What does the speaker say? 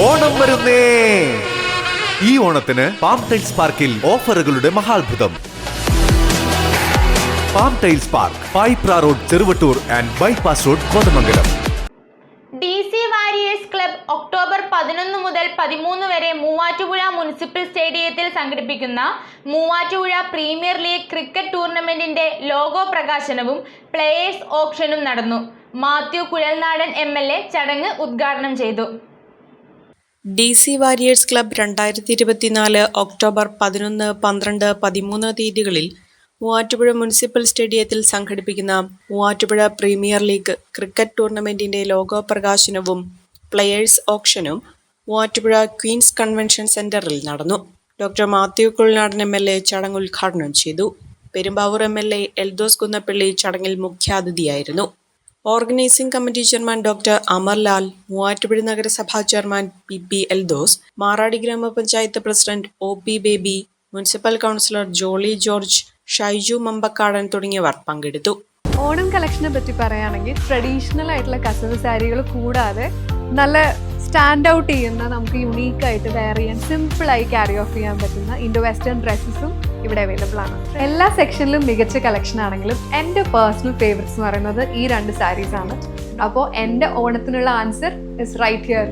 ഓണം വരുന്നേ. ഈ ഓണത്തിന് പാം ടൈൽസ് പാർക്കിൽ ഓഫറുകളുടെ മഹാത്ഭുതം. Palm tiles park, Payipra road, Cheruvattoor and bypass road, Kothamangalam. DC warriors club October 11 മുതൽ 13 വരെ മൂവാറ്റുപുഴ മുനിസിപ്പൽ സ്റ്റേഡിയത്തിൽ സംഘടിപ്പിക്കുന്ന മൂവാറ്റുപുഴ പ്രീമിയർ ലീഗ് ക്രിക്കറ്റ് ടൂർണമെന്റിന്റെ ലോഗോ പ്രകാശനവും പ്ലേയേഴ്സ് ഓപ്ഷനും നടന്നു. മാത്യു കുഴൽനാടൻ MLA ചടങ്ങ് ഉദ്ഘാടനം ചെയ്തു. DC വാരിയേഴ്സ് ക്ലബ് 2024 ഒക്ടോബർ 11, 12, 13 തീയതികളിൽ മൂവാറ്റുപുഴ മുനിസിപ്പൽ സ്റ്റേഡിയത്തിൽ സംഘടിപ്പിക്കുന്ന മൂവാറ്റുപുഴ പ്രീമിയർ ലീഗ് ക്രിക്കറ്റ് ടൂർണമെന്റിന്റെ ലോഗോ പ്രകാശനവും പ്ലെയേഴ്സ് ഓപ്ഷനും മൂവാറ്റുപുഴ ക്വീൻസ് കൺവെൻഷൻ സെന്ററിൽ നടന്നു. ഡോക്ടർ മാത്യു കുഴൽനാടൻ MLA ചടങ്ങ് ഉദ്ഘാടനം ചെയ്തു. പെരുമ്പാവൂർ MLA എൽദോസ് കുന്നപ്പള്ളി ചടങ്ങിൽ മുഖ്യാതിഥിയായിരുന്നു. Organising committee chairman doctor Amarlal, Muvattupuzha നഗരസഭാ ചെയർമാൻ PP എൽദോസ്, മാറാടി ഗ്രാമപഞ്ചായത്ത് president OP Baby, municipal councillor Jolly George, Shaiju Mambakkadan തുടങ്ങിയവർ പങ്കെടുത്തു. ഓണം കളക്ഷനെ പറ്റി പറയുകയാണെങ്കിൽ ട്രഡീഷണൽ ആയിട്ടുള്ള കസവ് സാരികൾ കൂടാതെ നല്ല സ്റ്റാൻഡ് ഔട്ട് ചെയ്യുന്ന, നമുക്ക് യുണീക്കായിട്ട് വെയർ ചെയ്യാൻ സിമ്പിളായി ക്യാരി ഓഫ് ചെയ്യാൻ പറ്റുന്ന ഇൻഡോ വെസ്റ്റേൺ ഡ്രസ്സസും ഇവിടെ അവൈലബിൾ ആണ്. എല്ലാ സെക്ഷനിലും മികച്ച കളക്ഷൻ ആണെങ്കിലും എൻ്റെ പേഴ്സണൽ ഫേവറേറ്റ്സ് എന്ന് പറയുന്നത് ഈ 2 സാരീസ് ആണ്. അപ്പോൾ എൻ്റെ ഓണത്തിനുള്ള ആൻസർ ഇസ് റൈറ്റ് ഹിയർ.